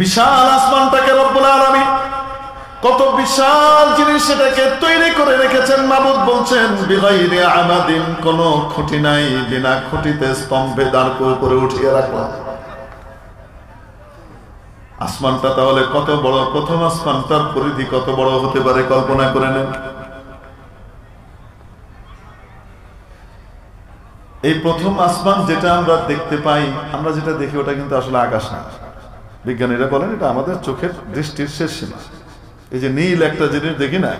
বিশাল আসমানটাকে রব্বুল আলামিন কত বিশাল জিনিস সেটাকে তৈরি করে রেখেছেন। মাবুদ বলছেন বিগাইরি আমাদিন, কোন খুঁটি নাই, বিনা খুঁটিতে স্তম্ভে দাঁড় করে উঠিয়ে রাখলাম। আসমানটা তাহলে কত বড়, প্রথম আসমানটার পরিধি কত বড় হতে পারে কল্পনা করে নেন। এই প্রথম আসমান যেটা আমরা দেখতে পাই, আমরা যেটা দেখি ওটা কিন্তু আসলে আকাশ না। বিজ্ঞানীরা বলেন এটা আমাদের চোখের দৃষ্টির শেষ সীমা। এই যে নীল একটা জিনিস দেখি না,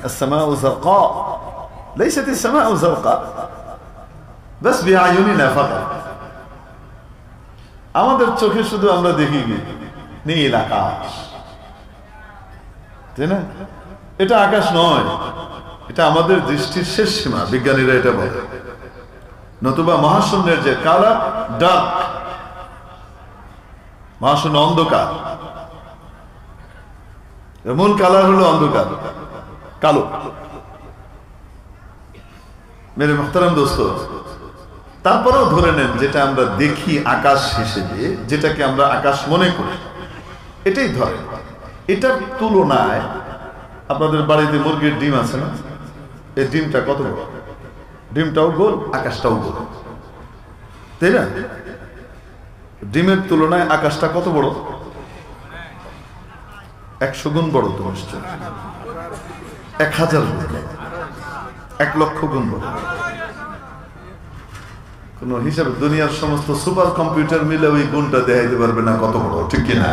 السماء زرقاء ليست السماء زرقاء بس بعيوننا فقط। আমাদের চোখে শুধু আমরা দেখি কি নীল আকাশ, তাই না? এটা আকাশ নয়, এটা আমাদের দৃষ্টির শেষ সীমা, বিজ্ঞানীরা এটা বলে। নতুবা মহাশূন্যের যে কালা ডার্ক, মহাশূন্য অন্ধকার, মূল কালার হলো অন্ধকার, কালো। মেরে মুহতারাম দোস্ত, তারপরেও ধরে নেন যেটা আমরা দেখি আকাশ হিসেবে, যেটাকে আমরা আকাশ মনে করি, এটাই ধরে। এটার তুলনায় আপনাদের বাড়িতে মুরগির ডিম আছে না, এই ডিমটা কত বড়? ডিমটাও গোল, আকাশটাও গোল, তাই না? ডিমের তুলনায় আকাশটা কত বড়? 100 গুণ বড় তো নিশ্চয়, 1000 গুণ, 1 লক্ষ গুণ বড়। কোন হিসাবে দুনিয়ার সমস্ত সুপার কম্পিউটার মিলে ওই গুণটা দেখাইতে পারবে না কত বড়, ঠিক কিনা?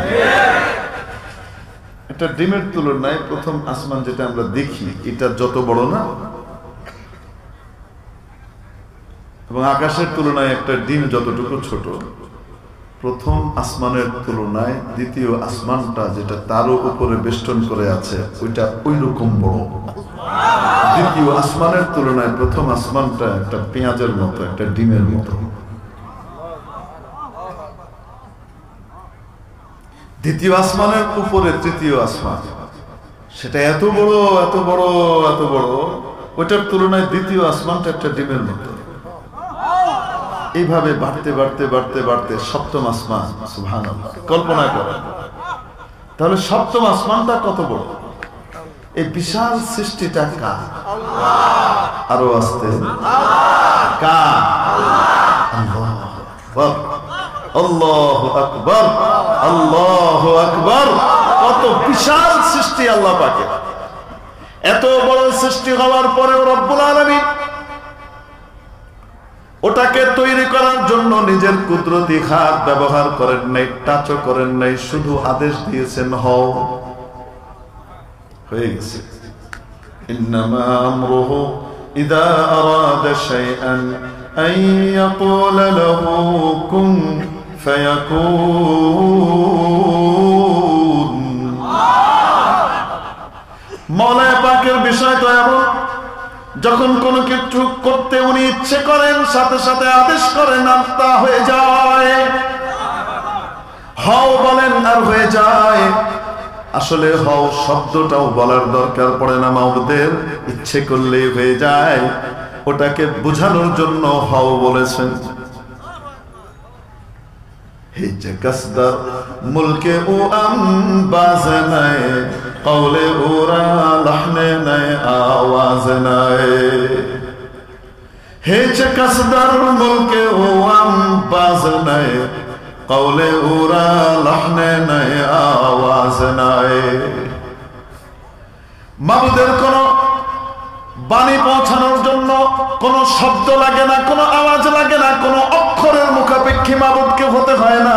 এটা ডিমের তুলনায় প্রথম আসমান যেটা আমরা দেখি এটা যত বড় না, এবং আকাশের তুলনায় একটা ডিম যতটুকু ছোট, প্রথম আসমানের তুলনায় দ্বিতীয় আসমানটা যেটা তারও উপরে বেষ্টন করে আছে ওইটা ওই রকম বড়। দ্বিতীয় আসমানের তুলনায় প্রথম আসমানটা একটা পেঁয়াজের মতো, একটা ডিমের মতো। দ্বিতীয় আসমানের উপরে তৃতীয় আসমান, সেটা এত বড়, এত বড়, এত বড়, ওইটার তুলনায় দ্বিতীয় আসমানটা একটা ডিমের মতো। এইভাবে বাড়তে বাড়তে বাড়তে বাড়তে সপ্তম আসমান, সুবহানাল্লাহ, কল্পনা করেন তাহলে সপ্তম আসমানটা কত বড়। এই বিশাল সৃষ্টিটা কার? আরো আসতে কার? আল্লাহু আকবার, আল্লাহু আকবার। কত বিশাল সৃষ্টি আল্লাহ পাকের। এত বড় সৃষ্টি হওয়ার পরেও রব্বুল আলামিন ওটাকে তৈরি করার জন্য নিজের কুদরতি হাত ব্যবহার করেন নাই, টাচও করেন নাই, শুধু আদেশ দিয়েছেন হও, হয়ে গেছে। ইন্নামা আমরুহু ইযা আরাদা শাইআন আন ইয়াকুলা লাহু কুন ফায়াকুন। মওলা পাকের বিষয় তো এমন, যখন কোনো কিছু করতে উনি ইচ্ছে করেন সাথে সাথে আদেশ করেন আর তা হয়ে যায়। হও বলেন আর হয়ে যায়। আসলে হও শব্দটাও বলার দরকার পড়ে না মাওলাদের, ইচ্ছে করলেই হয়ে যায়। ওটাকে বোঝানোর জন্য হও বলেছেন। হিজ কসদর মুলকে ও আম্বাজ নাই, কওলে ওরা লহনে নাই, আওয়াজ নাই। হিজ কসদর মুলকে ও আম্বাজ নাই, কওলে ওরা লহনে নাই, আওয়াজ নাই। মাবুদের কোন বাণী পৌঁছানোর জন্য কোন শব্দ লাগে না, কোন আওয়াজ লাগে না, কোন অক্ষরের মুখাপেক্ষী মাবুদকে হতে হয় না।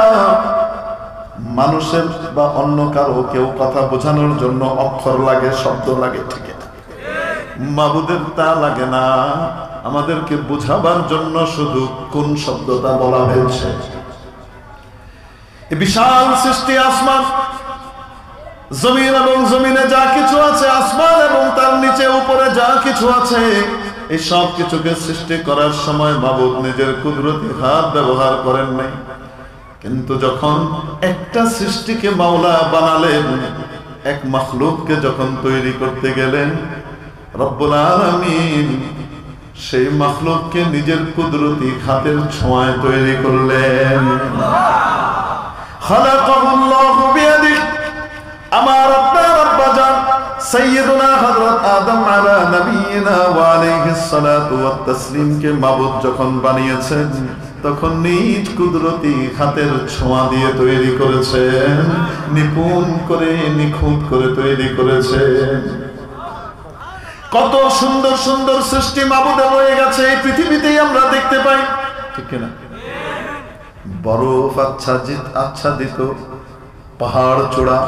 মানুষের বা অন্য কারো কেউ কথা বোঝানোর জন্য অক্ষর লাগে, শব্দ লাগে, ঠিক আছে? মাবুদের তা লাগে না। আমাদেরকে বোঝাবার জন্য শুধু কোন শব্দটা বলা হয়েছে। এই বিশাল সৃষ্টি আসমান, জমিন এবং জমিনে যা কিছু আছে, আসমান এবং তার নিচে উপরে যা কিছু আছে, এই সব কিছুকে সৃষ্টি করার সময় মাবুদ নিজের কুদরতি হাত ব্যবহার করেন নাই। কিন্তু যখন একটা সৃষ্টিকে মাওলা বানালেন, এক মাখলুককে যখন তৈরি করতে গেলেন, রব্বুল আলামিন সেই মাখলুককে নিজের কুদরতি হাতের ছোঁয়ায় তৈরি করলেন। খালাকাহুল্লাহু বিয়াদিহি নবীনা ওয়া আলাইহিস সালাতু ওয়াত তাসলিমকে মাবুদ যখন বানিয়েছেন তখন নিজ কুদরতি হাতের ছোঁয়া দিয়ে তৈরি করেছেন, নিপুণ করে নিখুঁত করে তৈরি করেছেন। কত সুন্দর সুন্দর সৃষ্টি মাবুদে রয়ে গেছে এই পৃথিবীতেই আমরা দেখতে পাই, ঠিক কিনা? বরফ আচ্ছাদিত পাহাড় চূড়া,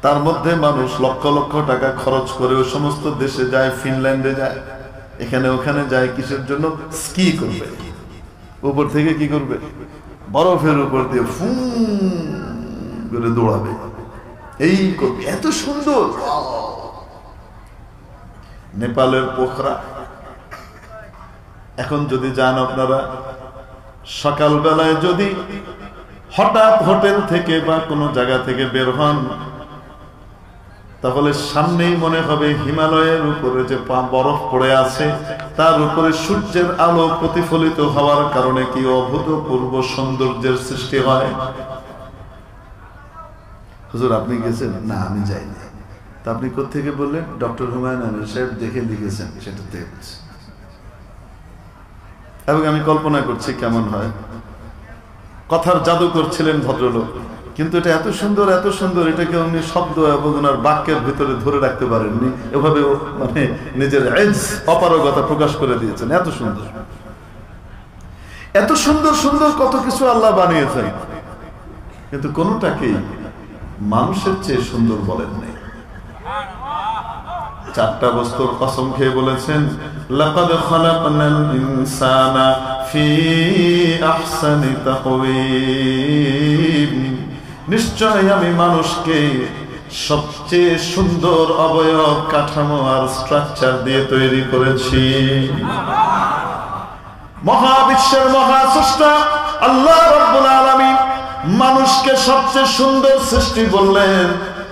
তার মধ্যে মানুষ লক্ষ লক্ষ টাকা খরচ করে ওই সমস্ত দেশে যায়, ফিনল্যান্ডে যায়, এখানে ওখানে যায়, কিসের জন্য? স্কি করবে। উপর থেকে কি করবে? বরফের উপর দিয়ে ফু করে দৌড়াবে, এই করবে, এত সুন্দর। নেপালের পোখরা, এখন যদি যান আপনারা, সকালবেলায় যদি হঠাৎ হোটেল থেকে বা কোনো জায়গা থেকে বের হন, তাহলে সামনেই মনে হবে হিমালয়ের উপরে যে বরফ পড়ে আছে তার উপরে সূর্যের আলো প্রতিফলিত হওয়ার কারণে কি অভূতপূর্ব সৌন্দর্যের সৃষ্টি হয়। হুজুর আপনি গেছেন? না আমি যাইনি। তা আপনি কোত্থেকে বললেন? ডক্টর হুমায়ুন আহমেদ সাহেব দেখে লিখেছেন, সেটা দেখছি। এবং আমি কল্পনা করছি কেমন হয়। কথার জাদু করছিলেন ভদ্রলোক, কিন্তু এটা এত সুন্দর এত সুন্দর, এটাকে উনি শব্দ এবং ওনার বাক্যের ভিতরে ধরে রাখতে পারেননি, এভাবে মানে নিজের অপারগতা প্রকাশ করে দিয়েছেন। এত সুন্দর এত সুন্দর সুন্দর কত কিছু আল্লাহ বানিয়েছেন, কিন্তু কোনোটাকেই মানুষের চেয়ে সুন্দর বলেন নাই। চারটা বস্তুর কসম খেয়ে বলেছেন, লাকাদ খালাকনাল ইনসানা ফি আহসানি তাকওয়িম, নিশ্চয় আমি মানুষকে সবচেয়ে সুন্দর অবয়ব কাঠামো আর স্ট্রাকচার দিয়ে তৈরি করেছি। মহাবিশ্বের মহাস্রষ্টা আল্লাহ রাব্বুল আলামিন মানুষকে সবচেয়ে সুন্দর সৃষ্টি বললেন,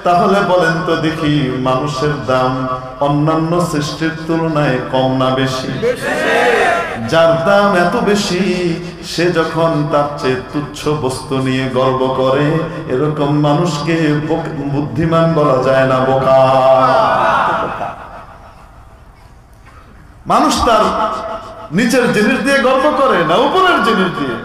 তাহলে বলেন তো দেখি মানুষের দাম অন্যান্য সৃষ্টির তুলনায় কম না বেশি? যার দাম এত বেশি সে যখন তার চেয়ে তুচ্ছ বস্তু নিয়ে গর্ব করে, এরকম মানুষকে বুদ্ধিমান বলা যায় না, বোকা। মানুষ তার নিচের জিনিস দিয়ে গর্ব করে না উপরের জিনিস দিয়ে।